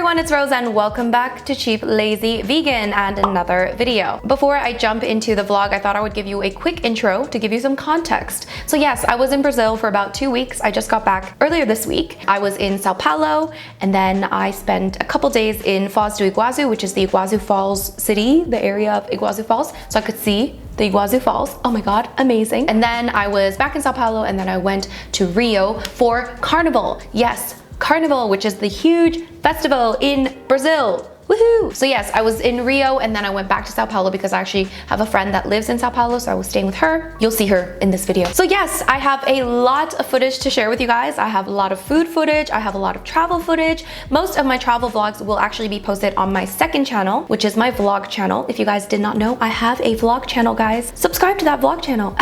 everyone, it's Rose and welcome back to Cheap Lazy Vegan and another video. Before I jump into the vlog, I thought I would give you a quick intro to give you some context. So yes, I was in Brazil for about 2 weeks. I just got back earlier this week. I was in Sao Paulo and then I spent a couple days in Foz do Iguazu, which is the Iguazu Falls city, the area of Iguazu Falls, so I could see the Iguazu Falls. Oh my god, amazing. And then I was back in Sao Paulo and then I went to Rio for Carnival. Yes, Carnival, which is the huge festival in Brazil. Woohoo! So yes, I was in Rio and then I went back to Sao Paulo because I actually have a friend that lives in Sao Paulo, so I was staying with her. You'll see her in this video. So yes, I have a lot of footage to share with you guys. I have a lot of food footage, I have a lot of travel footage. Most of my travel vlogs will actually be posted on my second channel, which is my vlog channel. If you guys did not know, I have a vlog channel, guys. Subscribe to that vlog channel.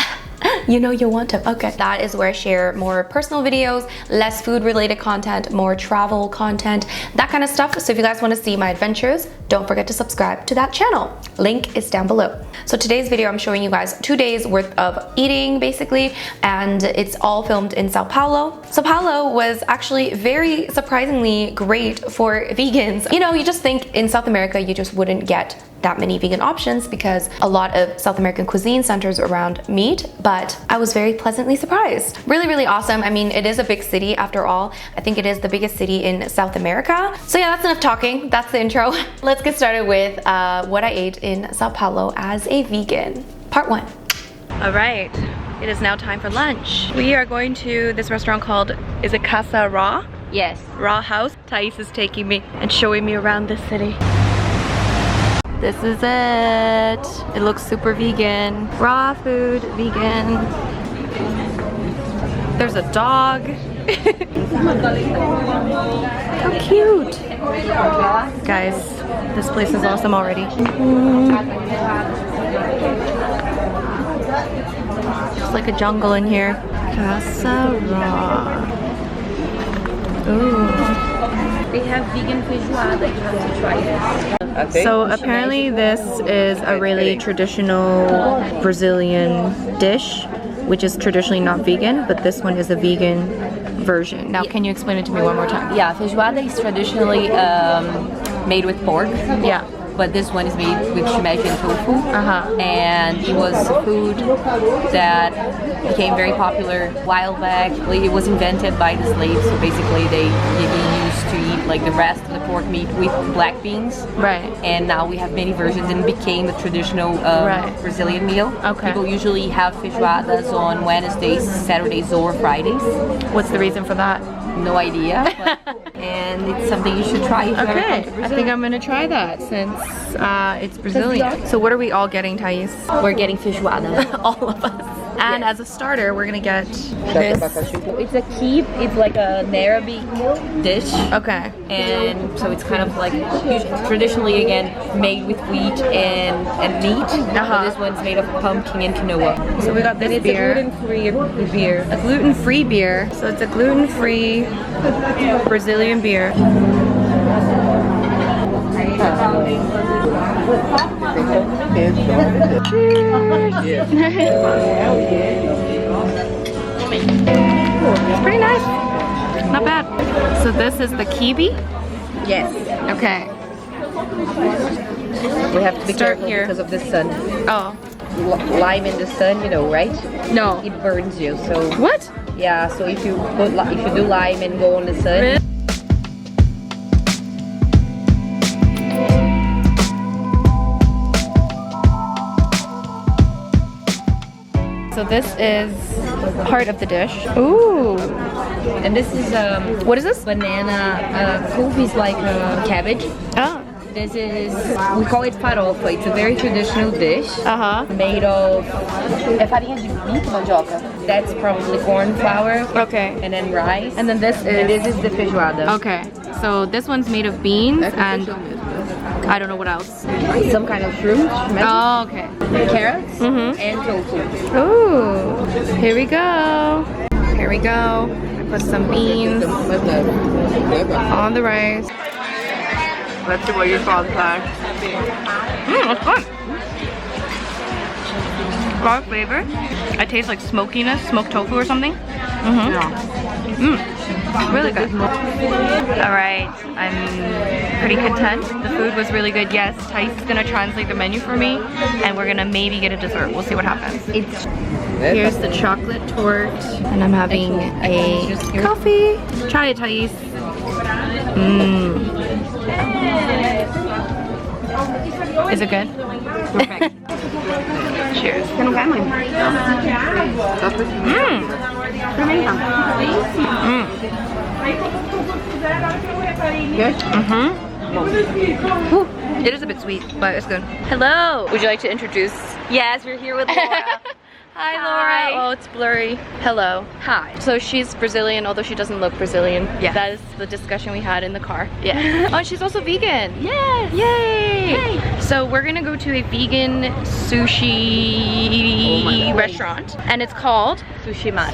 You know you'll want to. Okay. That is where I share more personal videos, less food related content, more travel content, that kind of stuff. So if you guys want to see my adventures, don't forget to subscribe to that channel. Link is down below. So today's video, I'm showing you guys 2 days worth of eating basically, and it's all filmed in Sao Paulo. Sao Paulo was actually very surprisingly great for vegans. You know, you just think in South America, you just wouldn't get that many vegan options because a lot of South American cuisine centers around meat, but I was very pleasantly surprised. Really, really awesome. I mean, it is a big city after all. I think it is the biggest city in South America. So yeah, that's enough talking. That's the intro. Let's get started with what I ate in Sao Paulo as a vegan. Part 1. All right, it is now time for lunch. We are going to this restaurant called, is it Casa Raw? Yes. Raw House. Thais is taking me and showing me around this city. This is it. It looks super vegan. Raw food, vegan. There's a dog. How cute. Guys, this place is awesome already. It's like a jungle in here. Casa Raw. Ooh. They have vegan feijoada, you have to try it. Okay. So apparently this is a really traditional Brazilian dish, which is traditionally not vegan, but this one is a vegan version. Now, can you explain it to me one more time? Yeah, feijoada is traditionally made with pork. Yeah. But this one is made with shimeji and tofu. And it was a food that became very popular a while back. It was invented by the slaves, so basically they used to eat like the rest of the pork meat with black beans. Right. And now we have many versions and it became a traditional Brazilian meal. Okay. People usually have feijoadas on Wednesdays, Saturdays, or Fridays. What's the reason for that? No idea. And it's something you should try. Okay, I think I'm gonna try that since it's Brazilian. So what are we all getting, Thais? We're getting feijoada. All of us. And as a starter, we're gonna get this. It's a keep. It's like an Arabic dish. Okay. And so it's kind of like traditionally again made with wheat and meat. So this one's made of pumpkin and quinoa. So we got this beer. It's a gluten-free beer. A gluten-free beer. So it's a gluten-free Brazilian beer. It's pretty nice. Not bad. So this is the kiwi? Yes. Okay. We have to be Start careful here because of the sun. Oh. Lime in the sun, you know, right? No. It burns you. So what? yeah. So if you do lime and go on the sun. Really? So this is part of the dish. Ooh. And this is what is this? Banana couve is like cabbage. Oh. This is, we call it farofa. It's a very traditional dish. Made of farinha de milho, mandioca. That's probably corn flour. Okay. And then rice. And then this is the feijoada. Okay. So this one's made of beans and I don't know what else. Some kind of fruit. Oh, okay. Carrots and tofu. Ooh. Here we go. Here we go. I put some beans on the rice. Let's see what your thoughts are. That's fun. lot of flavor. I taste like smokiness, smoked tofu or something. Really good. Alright, I'm pretty content. The food was really good. Yes, Thais is gonna translate the menu for me, and we're gonna maybe get a dessert. We'll see what happens. Here's the chocolate tort, and I'm having a coffee. Try it, Thais. Is it good? Perfect. Cheers. It is a bit sweet, but it's good. Hello. Would you like to introduce? Yes, we're here with Laura. Hi, Laura. Oh, it's blurry. Hello. Hi. So she's Brazilian, although she doesn't look Brazilian. Yeah. That is the discussion we had in the car. Yeah. Oh, and she's also vegan. Yes. Yay. Yay. So we're gonna go to a vegan sushi restaurant, and it's called Sushi Mar.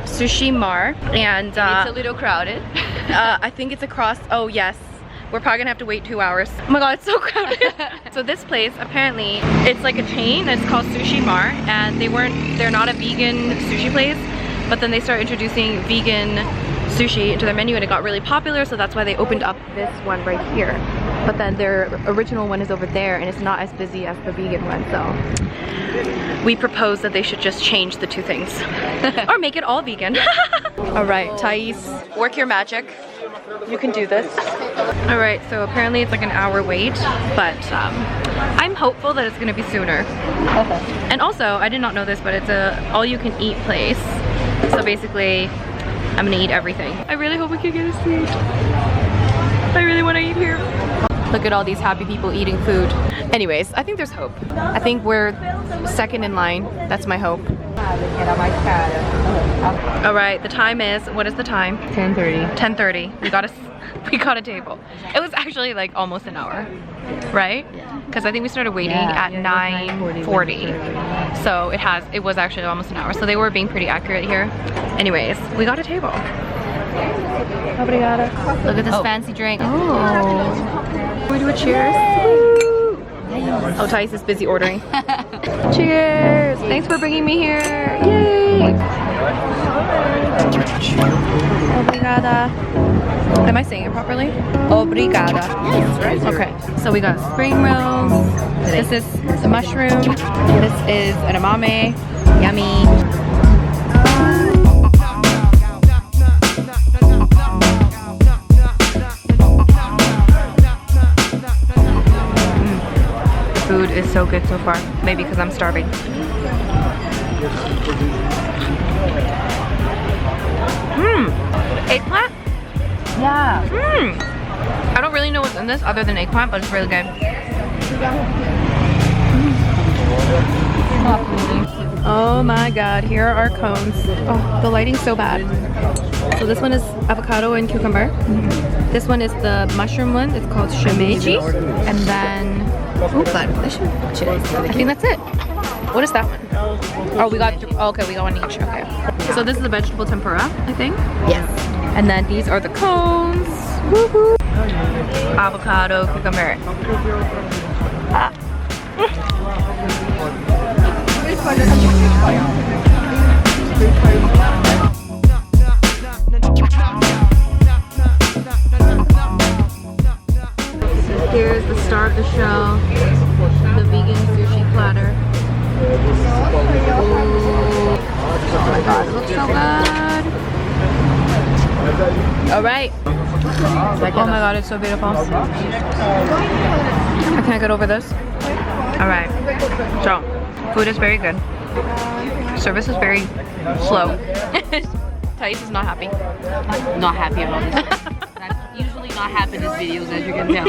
Sushi Mar, and It's a little crowded. I think it's across. Oh yes. We're probably gonna have to wait 2 hours. Oh my god, it's so crowded. So this place, apparently, it's like a chain. It's called Sushi Mar, and they're not a vegan sushi place, but then they started introducing vegan sushi into their menu, and it got really popular, so that's why they opened up this one right here. But then their original one is over there, and it's not as busy as the vegan one, so we propose that they should just change the two things. Or make it all vegan. Alright, Thais, work your magic. You can do this. Alright, so apparently it's like an hour wait, but I'm hopeful that it's gonna be sooner. And also, I did not know this, but it's a all-you-can-eat place. So basically, I'm gonna eat everything. I really hope we can get a seat. I really wanna eat here. Look at all these happy people eating food. Anyways, I think there's hope. I think we're second in line. That's my hope. Alright, the time is, what is the time? 10:30. 10:30. We got a table. It was actually like almost an hour, right? Because I think we started waiting at 9:40. So it was actually almost an hour. So they were being pretty accurate here. Anyways, we got a table. Obrigada. Look at this fancy drink. Oh. Can we do a cheers? Oh, Thais is busy ordering. Cheers! Thanks for bringing me here. Yay! Obrigada. Am I saying it properly? Obrigada. Yes, right. Okay, so we got spring rolls. This is the mushroom. This is an edamame. Yummy. Food is so good so far. Maybe because I'm starving. Eggplant? Yeah. I don't really know what's in this other than eggplant, but it's really good. Oh my god, here are our cones. Oh, the lighting's so bad. So this one is avocado and cucumber. This one is the mushroom one. It's called shimeji. And then, oh god, I think that's it. What is that one? Oh, we got, okay, we got one each. Okay. So this is the vegetable tempura, I think. Yes. And then these are the cones. Woohoo! Avocado, cucumber. Here's the star of the show, the vegan sushi platter. Ooh. Oh my god, it looks so good. Alright. Oh my god, it's so beautiful. I can't get over this. Alright. So, food is very good. Service is very slow. Thais is not happy. Not happy about this. I'm usually not happy in these videos, as you can tell.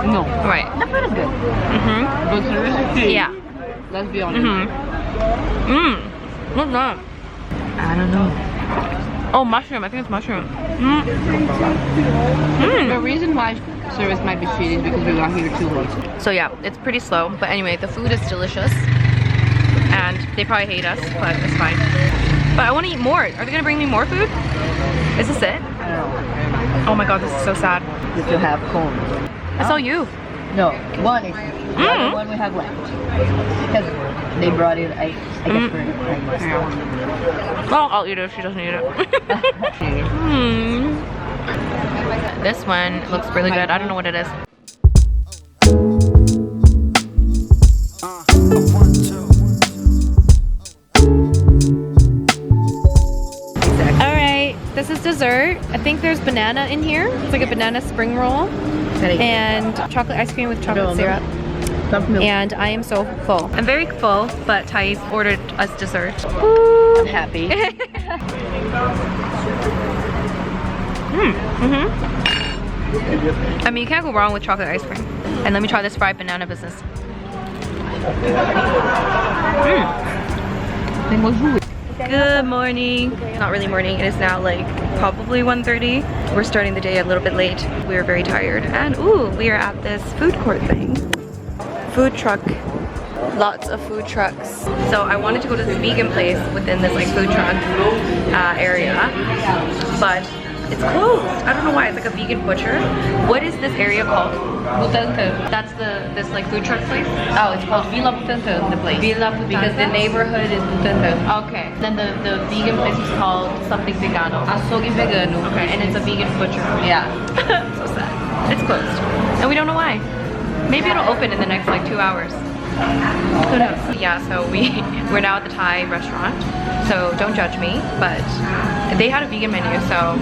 No. Right. The food is good. But service is good. Yeah. Let's be honest. What's that? I don't know. Oh, mushroom. I think it's mushroom. The reason why service might be shitty is because we got here too late. So yeah, it's pretty slow. But anyway, the food is delicious. And they probably hate us, but it's fine. But I want to eat more. Are they going to bring me more food? Is this it? Oh my god, this is so sad. You still have corn. I saw you. No, one is The other one we have left. Because they brought it, I guess for Christmas. Well, I'll eat it if she doesn't eat it. This one looks really good. I don't know what it is. Alright, this is dessert. I think there's banana in here. It's like a banana spring roll. And chocolate ice cream with chocolate syrup. And I am so full. I'm very full, but Thais ordered us dessert. I'm happy. I mean, you can't go wrong with chocolate ice cream. And let me try this fried banana business. Good morning. Not really morning. It is now like probably 1:30. We're starting the day a little bit late. We are very tired. And ooh, we are at this food court thing. Food truck. Lots of food trucks. So I wanted to go to this vegan place within this like food truck area, but it's closed. I don't know why. It's like a vegan butcher. What is this area called? Butantan. That's this like food truck place? Oh, it's called Villa Butantan, the place. Villa Butantan. Because the neighborhood is Butantan. Okay. Then the vegan place is called something vegano. Açougue vegano. Okay, and it's a vegan butcher. Yeah. So sad. It's closed. And we don't know why. Maybe it'll open in the next like 2 hours. Who knows? Yeah, so we're now at the Thai restaurant. So don't judge me, but they had a vegan menu, so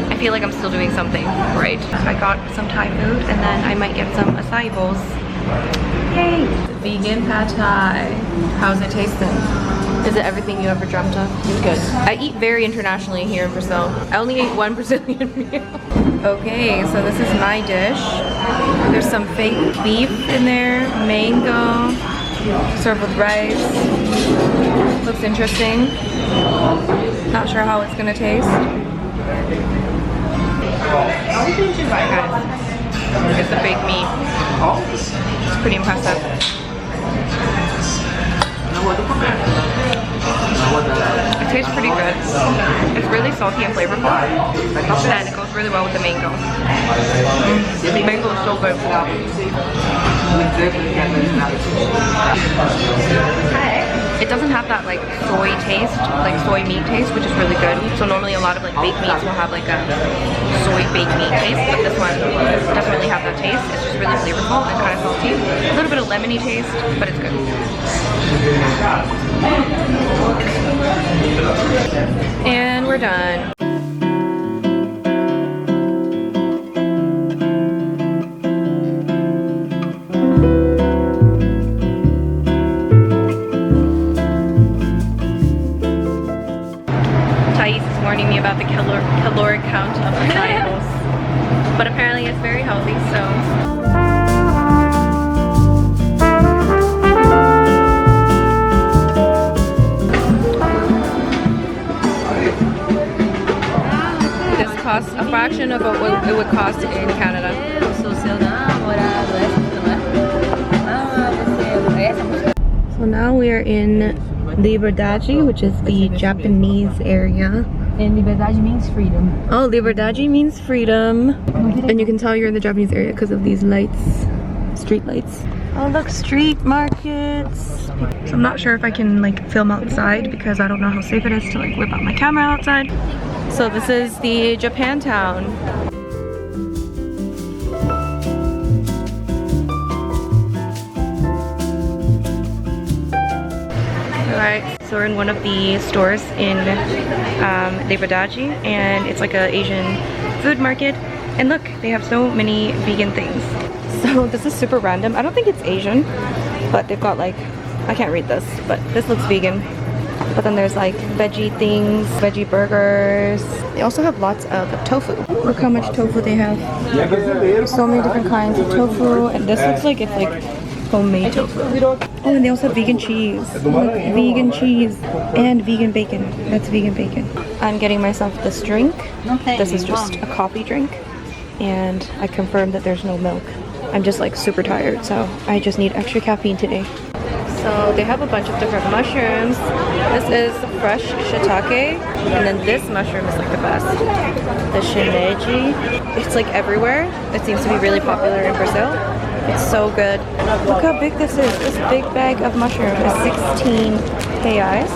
I feel like I'm still doing something right. I got some Thai food and then I might get some acai bowls. Yay! Vegan pad Thai. How's it tasting? Is it everything you ever dreamt of? It's good. I eat very internationally here in Brazil. I only ate one Brazilian meal. Okay, so this is my dish. There's some fake beef in there, mango, served with rice. Looks interesting. Not sure how it's gonna taste. Guys, look at the fake meat. It's pretty impressive. It tastes pretty good. It's really salty and flavorful, and it goes really well with the mango. The mango is so good. It doesn't have that like soy taste, like soy meat taste, which is really good. So normally a lot of like baked meats will have like a soy baked meat taste, but this one doesn't really have that taste. It's just really flavorful and kind of salty. A little bit of lemony taste, but it's good. And we're done. Thais is warning me about the caloric count of the Bibles, but apparently it's very healthy, so. Costs a fraction of what it would cost in Canada. So now we are in Liberdade, which is the Japanese area. And liberdade means freedom. Oh, Liberdade means freedom. And you can tell you're in the Japanese area because of these lights, street lights. Oh look, street markets. So I'm not sure if I can like film outside because I don't know how safe it is to like whip out my camera outside. So this is the Japantown. Alright, so we're in one of the stores in Liberdade, and it's like an Asian food market. And look, they have so many vegan things. So this is super random. I don't think it's Asian, but they've got like, I can't read this, but this looks vegan. But then there's like veggie things, veggie burgers. They also have lots of tofu. Look how much tofu they have. So many different kinds of tofu. And this looks like it's like homemade tofu. Oh, and they also have vegan cheese. Look, vegan cheese and vegan bacon. That's vegan bacon. I'm getting myself this drink. This is just a coffee drink. And I confirmed that there's no milk. I'm just like super tired, so I just need extra caffeine today. So they have a bunch of different mushrooms. This is fresh shiitake, and then this mushroom is like the best. The shimeji. It's like everywhere. It seems to be really popular in Brazil. It's so good. Look how big this is. This big bag of mushroom is 16 reais.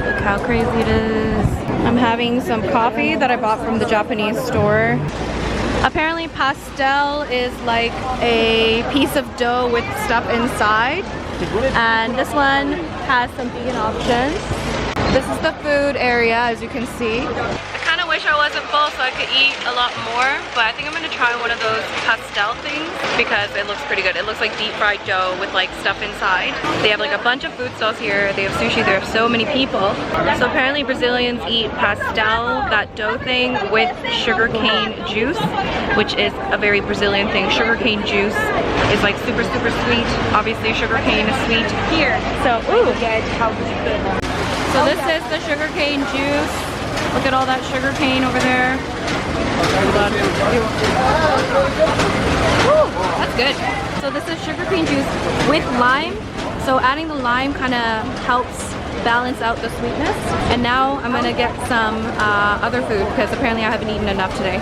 Look how crazy it is. I'm having some coffee that I bought from the Japanese store. Apparently pastel is like a piece of dough with stuff inside. And this one has some vegan options. This is the food area, as you can see. I kind of wish I wasn't full so I could eat a lot more, but I think I'm gonna try one of those pastel things because it looks pretty good. It looks like deep fried dough with like stuff inside. They have like a bunch of food stalls here. They have sushi. There are so many people. So apparently Brazilians eat pastel, that dough thing, with sugarcane juice, which is a very Brazilian thing. Sugarcane juice is like super, super sweet. Obviously sugarcane is sweet. Here. So, ooh. So this is the sugarcane juice. Look at all that sugarcane over there. Woo, that's good. So this is sugarcane juice with lime. So adding the lime kind of helps balance out the sweetness. And now I'm gonna get some other food because apparently I haven't eaten enough today.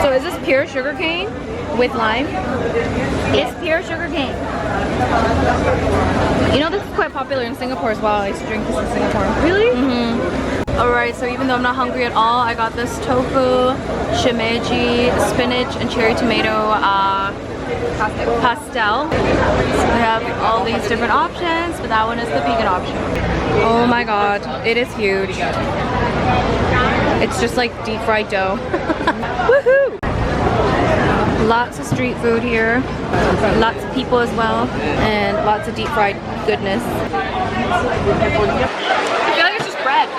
So is this pure sugarcane with lime? It's pure sugarcane. You know, this is quite popular in Singapore as well. I used to drink this in Singapore. Really? Mm-hmm. Alright, so even though I'm not hungry at all, I got this tofu, shimeji, spinach, and cherry tomato pastel. So we have all these different options, but that one is the vegan option. Oh my god, it is huge. It's just like deep fried dough. Woohoo! Lots of street food here, lots of people as well, and lots of deep fried goodness. I feel like it's just bread.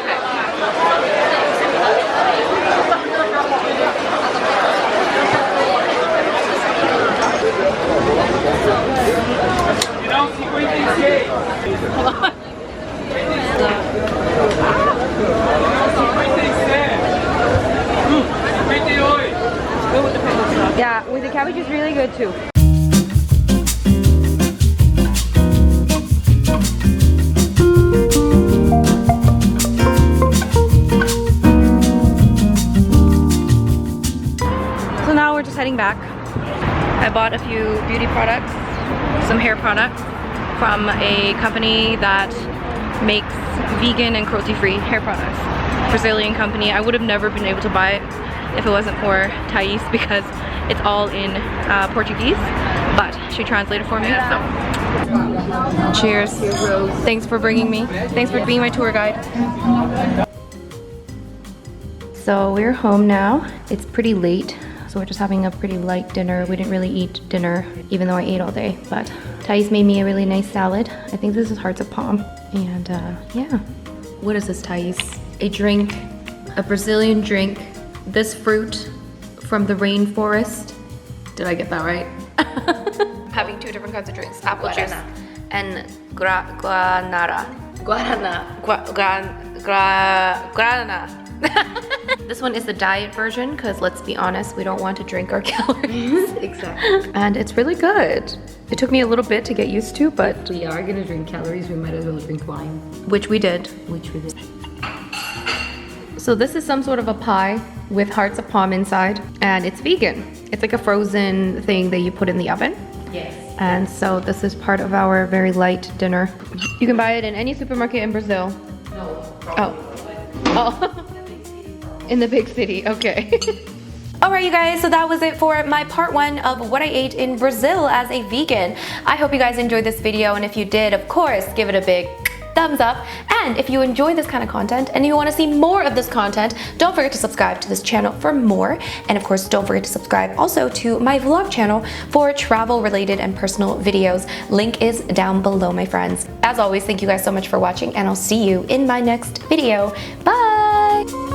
Yeah, with the cabbage is really good too. So now we're just heading back. I bought a few beauty products, some hair products from a company that makes vegan and cruelty-free hair products. Brazilian company. I would have never been able to buy it if it wasn't for Thais because it's all in Portuguese, but she translated for me, so. Cheers. Thanks for bringing me. Thanks for being my tour guide. So we're home now. It's pretty late, so we're just having a pretty light dinner. We didn't really eat dinner, even though I ate all day, but Thais made me a really nice salad. I think this is hearts of palm, and yeah. What is this, Thais? A drink, a Brazilian drink. This fruit from the rainforest. Did I get that right? Having two different kinds of drinks. Apple juice and guanara. Guarana. This one is the diet version because let's be honest, we don't want to drink our calories. Exactly. And it's really good. It took me a little bit to get used to, but if we are gonna drink calories, we might as well drink wine. Which we did. So this is some sort of a pie with hearts of palm inside, and it's vegan. It's like a frozen thing that you put in the oven. Yes. And so this is part of our very light dinner. You can buy it in any supermarket in Brazil. No. Oh. In the big city, okay. Alright you guys, so that was it for my part 1 of what I ate in Brazil as a vegan. I hope you guys enjoyed this video, and if you did, of course, give it a big thumbs up. And if you enjoy this kind of content and you want to see more of this content, don't forget to subscribe to this channel for more. And of course, don't forget to subscribe also to my vlog channel for travel related and personal videos. Link is down below, my friends. As always, thank you guys so much for watching, and I'll see you in my next video. Bye!